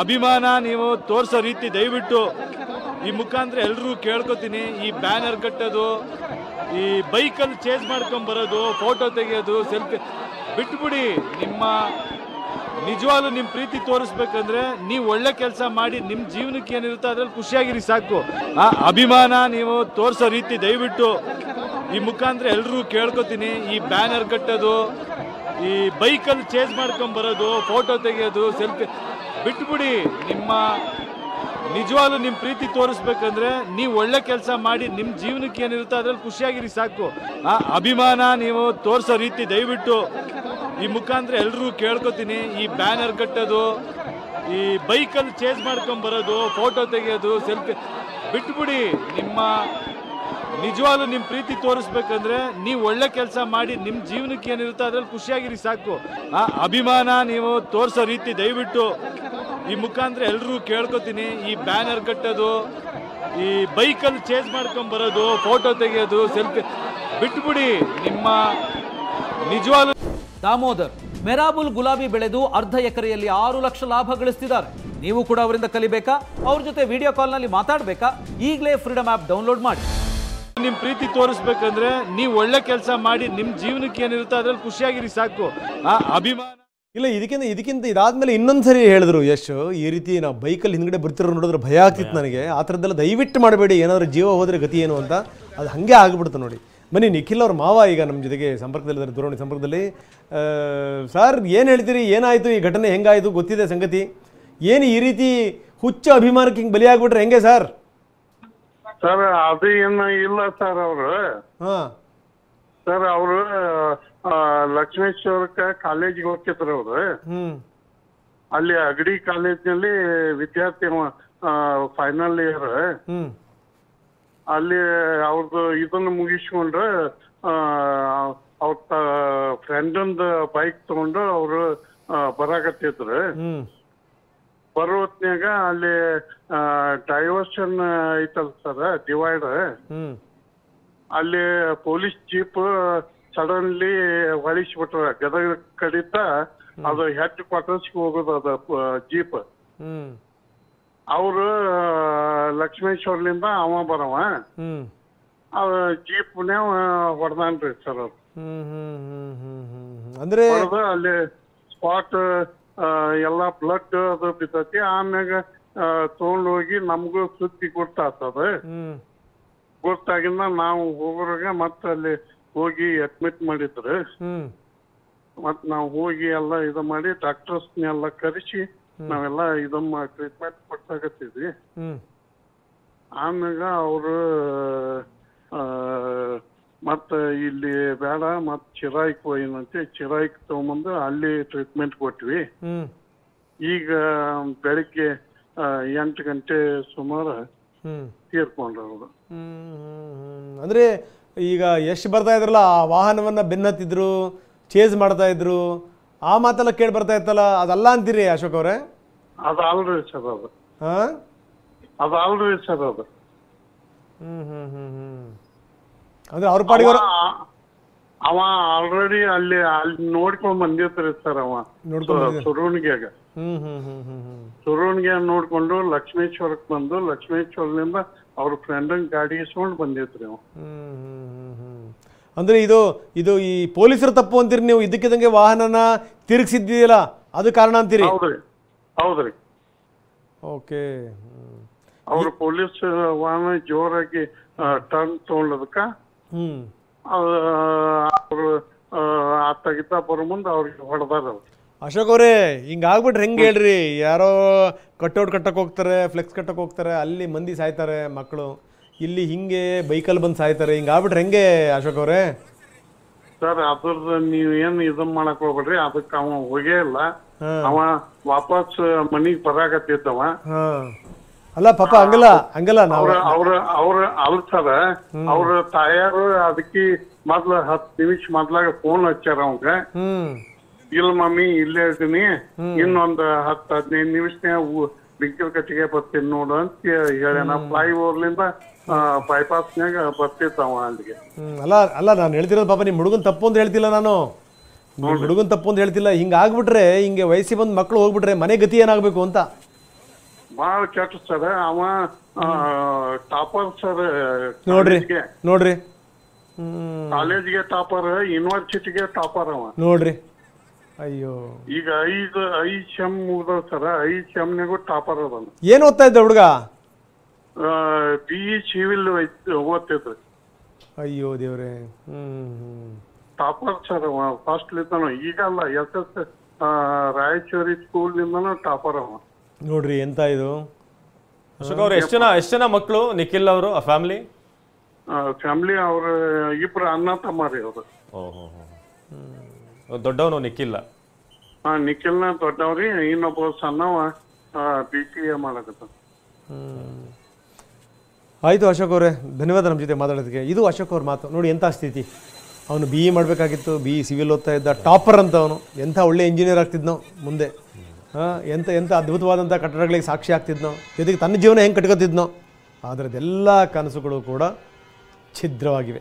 ಅಭಿಮಾನ ನೀವು ತೋರಿಸೋ ರೀತಿ ದಯವಿಟ್ಟು ಈ ಮುಖಾಂತರ ಎಲ್ಲರೂ ಕೇಳ್ಕೊತೀನಿ. ಈ ಬ್ಯಾನರ್ ಕಟ್ಟೋದು, ಈ ಬೈಕಲ್ಲಿ ಚೇಂಜ್ ಮಾಡ್ಕೊಂಡು ಬರೋದು, ಫೋಟೋ ತೆಗೆಯೋದು, ಸೆಲ್ಫಿ ಬಿಟ್ಬಿಡಿ. ನಿಜವಾಗ್ಲೂ ನಿಮ್ಮ ಪ್ರೀತಿ ತೋರಿಸ್ಬೇಕಂದ್ರೆ ನೀವು ಒಳ್ಳೆ ಕೆಲಸ ಮಾಡಿ ನಿಮ್ಮ ಜೀವನಕ್ಕೆ ಏನಿರುತ್ತೆ ಅದ್ರಲ್ಲಿ ಖುಷಿಯಾಗಿರಿ ಸಾಕು. ಆ ಅಭಿಮಾನ ನೀವು ತೋರಿಸೋ ರೀತಿ ದಯವಿಟ್ಟು ಈ ಮುಖಾಂತರ ಎಲ್ಲರೂ ಕೇಳ್ಕೊತೀನಿ. ಈ ಬ್ಯಾನರ್ ಕಟ್ಟೋದು, ಈ ಬೈಕಲ್ಲಿ ಚೇಂಜ್ ಮಾಡ್ಕೊಂಡು ಬರೋದು, ಫೋಟೋ ತೆಗೆಯೋದು, ಸೆಲ್ಫಿ ಬಿಟ್ಬಿಡಿ. ನಿಜವಾಗ್ಲೂ ನಿಮ್ಮ ಪ್ರೀತಿ ತೋರಿಸ್ಬೇಕಂದ್ರೆ ನೀವು ಒಳ್ಳೆ ಕೆಲಸ ಮಾಡಿ ನಿಮ್ಮ ಜೀವನಕ್ಕೆ ಏನಿರುತ್ತೆ ಅದ್ರಲ್ಲಿ ಖುಷಿಯಾಗಿರಿ ಸಾಕು. ಆ ಅಭಿಮಾನ ನೀವು ತೋರಿಸೋ ರೀತಿ ದಯವಿಟ್ಟು ಈ ಮುಖಾಂತರ ಎಲ್ಲರೂ ಕೇಳ್ಕೊತೀನಿ. ಈ ಬ್ಯಾನರ್ ಕಟ್ಟೋದು, ಈ ಬೈಕಲ್ಲಿ ಚೇಂಜ್ ಮಾಡ್ಕೊಂಡು ಬರೋದು, ಫೋಟೋ ತೆಗೆಯೋದು, ಸೆಲ್ಫಿ ಬಿಟ್ಬಿಡಿ. ನಿಜವಾಗ್ಲೂ ನಿಮ್ಮ ಪ್ರೀತಿ ತೋರಿಸ್ಬೇಕಂದ್ರೆ ನೀವು ಒಳ್ಳೆ ಕೆಲಸ ಮಾಡಿ ನಿಮ್ಮ ಜೀವನಕ್ಕೆ ಏನಿರುತ್ತೆ ಅದ್ರಲ್ಲಿ ಖುಷಿಯಾಗಿರಿ ಸಾಕು. ಆ ಅಭಿಮಾನ ನೀವು ತೋರಿಸೋ ರೀತಿ ದಯವಿಟ್ಟು ಈ ಮುಖಾಂತರ ಎಲ್ಲರೂ ಕೇಳ್ಕೊತೀನಿ. ಈ ಬ್ಯಾನರ್ ಕಟ್ಟೋದು, ಈ ಬೈಕಲ್ಲಿ ಚೇಂಜ್ ಮಾಡ್ಕೊಂಡು ಬರೋದು, ಫೋಟೋ ತೆಗೆಯೋದು, ಸೆಲ್ಫಿ ಬಿಟ್ಬಿಡಿ. ನಿಜವಾಗ್ಲೂ ದಾಮೋದರ್ ಮೆರಾಬುಲ್ ಗುಲಾಬಿ ಬೆಳೆದು ಅರ್ಧ ಎಕರೆಯಲ್ಲಿ 6 ಲಕ್ಷ ಲಾಭ ಗಳಿಸ್ತಿದ್ದಾರೆ. ನೀವು ಕೂಡ ಅವರಿಂದ ಕಲಿಬೇಕಾ? ಅವ್ರ ಜೊತೆ ವಿಡಿಯೋ ಕಾಲ್ನಲ್ಲಿ ಮಾತಾಡಬೇಕಾ? ಈಗಲೇ ಫ್ರೀಡಮ್ ಆ್ಯಪ್ ಡೌನ್ಲೋಡ್ ಮಾಡಿ. ನಿಮ್ಮ ಪ್ರೀತಿ ತೋರಿಸ್ಬೇಕಂದ್ರೆ ನೀವು ಒಳ್ಳೆ ಕೆಲಸ ಮಾಡಿ ನಿಮ್ಮ ಜೀವನಕ್ಕೆ ಏನಿರುತ್ತೆ ಅದ್ರಲ್ಲಿ ಖುಷಿಯಾಗಿರಿ ಸಾಕು. ಆ ಅಭಿಮಾನ ಇಲ್ಲ, ಇದಕ್ಕಿಂತ ಇದಾದ್ಮೇಲೆ ಇನ್ನೊಂದ್ಸರಿ ಹೇಳಿದ್ರು ಯಶ್, ಈ ರೀತಿ ನಾವು ಬೈಕಲ್ಲಿ ಹಿಂದ್ಗಡೆ ಬರ್ತಿರೋ ನೋಡಿದ್ರೆ ಭಯ ಆಗ್ತಿತ್ತು ನನಗೆ. ಆ ಥರದ್ದೆಲ್ಲ ದಯವಿಟ್ಟು ಮಾಡಬೇಡಿ, ಏನಾದರೂ ಜೀವ ಹೋದರೆ ಗತಿ ಏನು ಅಂತ. ಅದು ಹಾಗೆ ಆಗ್ಬಿಡ್ತು ನೋಡಿ. ಬನ್ನಿ, ನಿಖಿಲ್ ಅವ್ರ ಮಾವ ಈಗ ನಮ್ಮ ಜೊತೆಗೆ ಸಂಪರ್ಕದಲ್ಲಿದ್ದಾರೆ, ದೂರವಾಣಿ ಸಂಪರ್ಕದಲ್ಲಿ. ಸರ್, ಏನು ಹೇಳ್ತೀರಿ? ಏನಾಯಿತು ಈ ಘಟನೆ? ಹೆಂಗಾಯಿತು? ಗೊತ್ತಿದೆ ಸಂಗತಿ ಏನು? ಈ ರೀತಿ ಹುಚ್ಚ ಅಭಿಮಾನಕ್ಕೆ ಹಿಂಗೆ ಬಲಿಯಾಗ್ಬಿಟ್ರೆ ಹೆಂಗೆ ಸರ್? ಸರ್, ಅದು ಏನು ಇಲ್ಲ ಸರ್. ಅವರು ಲಕ್ಷ್ಮೇಶ್ವರಕ್ಕೆ ಕಾಲೇಜಿಗೆ ಹೋಗ್ತಿದ್ರು ಅವರು. ಅಲ್ಲಿ ಅಗಡಿ ಕಾಲೇಜ್ನಲ್ಲಿ ವಿದ್ಯಾರ್ಥಿ, ಫೈನಲ್ ಇಯರ್. ಅಲ್ಲಿ ಅವ್ರದ್ದು ಇದನ್ನು ಮುಗಿಸ್ಕೊಂಡ್ರೆ ಅವ್ರ ಫ್ರೆಂಡಂದು ಬೈಕ್ ತಗೊಂಡು ಅವರು ಬರಾಕತ್ತಿದ್ರು. ಬರೋ ಹೊತ್ನ್ಯಾಗ ಅಲ್ಲಿ ಡೈವರ್ಷನ್ ಐತಲ್ ಸರ್, ಡಿವೈಡ್. ಅಲ್ಲಿ ಪೊಲೀಸ್ ಜೀಪ್ ಸಡನ್ಲಿ ಹೊಳಿಸ್ಬಿಟ್ರ ಗದಗ ಕಡಿತ. ಅದು ಹೆಡ್ ಕ್ವಾರ್ಟರ್ಸ್ಗೆ ಹೋಗೋದು ಅದ ಜೀಪ್. ಅವರು ಲಕ್ಷ್ಮೇಶ್ವರ್ಲಿಂದ ಅವ ಬರವ ಜೀಪ್ನೇ ಹೊಡೆದಾನ್ರಿ ಸರ್. ಅವ್ರು ಅಂದ್ರೆ ಅಲ್ಲಿ ಸ್ಪಾಟ್ ಎಲ್ಲಾ ಬ್ಲಡ್ ಅದು ಬಿದ್ದತಿ. ಆಮ್ಯಾಗ ತಗೊಂಡೋಗಿ ನಮಗೂ ಸುದ್ದಿ ಗೊತ್ತಾಗ್ತದ. ಗೊತ್ತಾಗಿಂದ ನಾವು ಹೋಗೋರಾಗ ಮತ್ತ ಅಲ್ಲಿ ಹೋಗಿ ಅಡ್ಮಿಟ್ ಮಾಡಿದ್ರು. ಮತ್ ನಾವು ಹೋಗಿ ಎಲ್ಲ ಇದು ಮಾಡಿ ಡಾಕ್ಟರ್ಸ್ನೆಲ್ಲ ಕರೆಸಿ ನಾವೆಲ್ಲ ಇದನ್ನ ಟ್ರೀಟ್ಮೆಂಟ್ ಕೊಡ್ಸಾಕತ್ತಿದ್ವಿ. ಆಮ್ಯಾಗ ಅವರು ಮತ್ತ ಇಲ್ಲಿ ಬೇಡ ಮತ್ ಚಿರಾಯಿಕ್ ಹೋಯ್ನಂತೆ ಚಿರಾಯಿಕ್ ತಗೊಂಬಂದು ಅಲ್ಲಿ ಟ್ರೀಟ್ಮೆಂಟ್ ಕೊಟ್ವಿ. ಈಗ ಬೆಳಿಗ್ಗೆ 8 ಗಂಟೆ ಸುಮಾರು ತೀರ್ಕೊಂಡ್ರು ಅವರು. ಅಂದ್ರೆ ಈಗ ಎಷ್ಟು ಬರ್ತಾ ಇದ್ರಲ್ಲ, ಆ ವಾಹನವನ್ನ ಬೆನ್ನತ್ತಿದ್ರು, ಚೇಸ್ ಮಾಡ್ತಾ ಇದ್ರು, ಆ ಮಾತೆಲ್ಲ ಕೇಳಿ ಬರ್ತಾ ಇತ್ತಲ್ಲ, ಅದಲ್ಲ ಅಂತೀರಿ ಅಶೋಕ್ ಅವ್ರೆ? ಅದು ಅಲ್ರಿ ಸರ್, ಅದು ಅಲ್ರಿ ಸರ್. ಅದು ಅಂದ್ರೆ ಅವ್ರ ಪಾಡಿಗೆ ಅವ ಆಲ್ರೆಡಿ ಅಲ್ಲಿ ನೋಡ್ಕೊಂಡ್ ಬಂದಿರ್ತಾರೆ ಸರ್. ಅವ ಸುರುವಣಿಗೆಗ ನೋಡ್ಕೊಂಡು ಲಕ್ಷ್ಮೇಶ್ವರಕ್ಕೆ ಬಂದು ಲಕ್ಷ್ಮೇಶ್ವರದಿಂದ ಅವ್ರ ಫ್ರೆಂಡ್ ಗಾಡಿ ಇಸ್ಕೊಂಡು ಬಂದಿದ್ರಿ ಅವ. ಅಂದ್ರೆ ಇದು ಈ ಪೊಲೀಸರ ತಪ್ಪು ಅಂತೀರಿ ನೀವು? ಇದಕ್ಕಿದಂಗೆ ವಾಹನನ ತಿರುಗಿಸಿದ್ದೀಯಲ್ಲ, ಅದು ಕಾರಣ ಅಂತೀರಿ? ಹೌದ್ರಿ. ಓಕೆ. ಅವ್ರು ಪೊಲೀಸ್ ವಾಹನ ಜೋರಾಗಿ ಟರ್ನ್ ತಗೊಂಡದಕ್ಕ ಅವರು ಆತಾಗಿದ್ದ ಬರೋ ಮುಂದೆ ಅವ್ರಿಗೆ ಹೊಡೆದಾರ. ಅಶೋಕ್ ಅವರೇ, ಹಿಂಗಾಗ್ಬಿಟ್ರೆ ಹೆಂಗೆ ಹೇಳ್ರಿ? ಯಾರೋ ಕಟ್ಔಟ್ ಕಟ್ಟಕ್ಕೆ ಹೋಗ್ತಾರೆ, ಫ್ಲೆಕ್ಸ್ ಕಟ್ಟಕ್ಕೆ ಹೋಗ್ತಾರೆ, ಅಲ್ಲಿ ಮಂದಿ ಸಾಯ್ತಾರೆ ಮಕ್ಕಳು. ಇಲ್ಲಿ ಹಿಂಗೆ ಬೈಕಲ್ಲಿ ಬಂದು ಸಾಯ್ತಾರೆ. ಹಿಂಗಾಗ್ಬಿಟ್ರೆ ಹೆಂಗೆ ಅಶೋಕ್ ಅವರೇ? ಸರ್, ಅದ್ರದ್ದು ನೀವ್ ಏನ್ ಇದನ್ ಮಾಡಕ್ ಹೋಗ್ಬೇಡ್ರಿ. ಅದಕ್ಕೆ ಅವ ಹೋಗೇ ಇಲ್ಲ. ಅವ ವಾಪಸ್ ಮನಿಗ್ ಬರಾಕತ್ತಿದ್ದವ. ಅಲ್ಲ ಪಾಪ, ಹಂಗಲ್ಲ ಅವ್ರ ಅಲ್ ಸರ್, ಅವ್ರ ತಾಯಾರು ಅದಕ್ಕೆ ಮೊದ್ಲ 10 ನಿಮಿಷ ಮೊದ್ಲಾಗ ಫೋನ್ ಹಚ್ಚಾರ ಅವಂಗ. ಇಲ್ಲ ಮಮ್ಮಿ ಇಲ್ಲೇ ಇರ್ತೀನಿ, ಇನ್ನೊಂದ್ 10-15 ನಿಮಿಷನ್ಯಾಗ ಬಿಂಕಿಲ್ ಕಟ್ಟಿಗೆ ಬರ್ತೀನಿ ನೋಡು ಅಂತ ಹೇಳ್ಯಾನ. ಫ್ಲೈ ಓವರ್ಲಿಂದ ಬೈಪಾಸ್ನ್ಯಾಗ ಬರ್ತಿತ್ತವ ಅಲ್ಲಿಗೆ. ಅಲ್ಲ ನಾನು ಹೇಳ್ತಿರೋದು ಪಾಪ, ನಿಮ್ ಹುಡುಗನ್ ತಪ್ಪು ಅಂತ ಹೇಳ್ತಿಲ್ಲ ನಾನು. ಹುಡುಗನ್ ತಪ್ಪು ಅಂತ ಹೇಳ್ತಿಲ್ಲ. ಹಿಂಗಾಗ್ಬಿಟ್ರೆ, ಹಿಂಗೆ ವಯಸ್ಸಿಗೆ ಬಂದ್ ಮಕ್ಳು ಹೋಗ್ಬಿಟ್ರೆ ಮನೆ ಗತಿ ಏನಾಗ್ಬೇಕು ಅಂತ. ಬಾಳ ಕೆಟ್ಟ ಸರ್. ಅವ ಟಾಪರ್ ಸರ್. ನೋಡ್ರಿ ಕಾಲೇಜ್ಗೆ ಟಾಪರ್, ಯೂನಿವರ್ಸಿಟಿಗೆ ಟಾಪರ್ ಅವ ನೋಡ್ರಿ. ಅಯ್ಯೋ, ಈಗ 5 ಸೆಮ್ ಮುಗ್ದ ಸರ್. 5 ಸೆಮ್ನಾಗೂ ಟಾಪರ್ ಅದ. ಏನ್ ಓದ್ತಾ ಇದ್ದ ಹುಡುಗ? BE ಸಿವಿಲ್ ಓದ್ತಿದ್ರು. ಅಯ್ಯೋ ದೇವ್ರೆ. ಟಾಪರ್ ಸರ್ ಫಸ್ಟ್ ಲಿಂದನು. ಈಗ ಅಲ್ಲ, SS ರಾಯಚೂರಿ ಸ್ಕೂಲ್ ನಿಂದನು ಟಾಪರ್ ಅವ. ನೋಡ್ರಿ ಎಂತ ಇದು. ಅಶೋಕ್ ಅವ್ರು ಎಷ್ಟು ಜನ ಮಕ್ಕಳು ನಿಖಿಲ್ ಅವರು ಫ್ಯಾಮಿಲಿ? ಫ್ಯಾಮಿಲಿ ಅವ್ರ 2 ಅಣ್ಣ ತಮ್ಮ ರೀ ಅವರು. ದೊಡ್ಡವನು ನಿಖಿಲ್? ನಿಖಿಲ್ನ ದೊಡ್ಡವ್ರಿ, ಇನ್ನೊಬ್ಬ ಸಣ್ಣವ BCA ಮಾಡಕತ್ತ. ಆಯಿತು ಅಶೋಕ್ ಅವರೇ, ಧನ್ಯವಾದ ನಮ್ಮ ಜೊತೆ ಮಾತಾಡೋದಕ್ಕೆ. ಇದು ಅಶೋಕ್ ಅವ್ರ ಮಾತು ನೋಡಿ. ಎಂಥ ಸ್ಥಿತಿ. ಅವನು BE ಮಾಡಬೇಕಾಗಿತ್ತು, BE ಸಿವಿಲ್ ಓದ್ತಾ ಇದ್ದ, ಟಾಪರ್ ಅಂತ ಅವನು. ಎಂಥ ಒಳ್ಳೆ ಇಂಜಿನಿಯರ್ ಆಗ್ತಿದ್ನೋ ಮುಂದೆ. ಎಂಥ ಅದ್ಭುತವಾದಂಥ ಕಟ್ಟಡಗಳಿಗೆ ಸಾಕ್ಷಿ ಆಗ್ತಿದ್ನೋ, ಜೊತೆಗೆ ತನ್ನ ಜೀವನ ಹೆಂಗೆ ಕಟ್ಕೋತಿದ್ನೋ. ಅದರದ್ದೆಲ್ಲ ಕನಸುಗಳು ಕೂಡ ಛಿದ್ರವಾಗಿವೆ.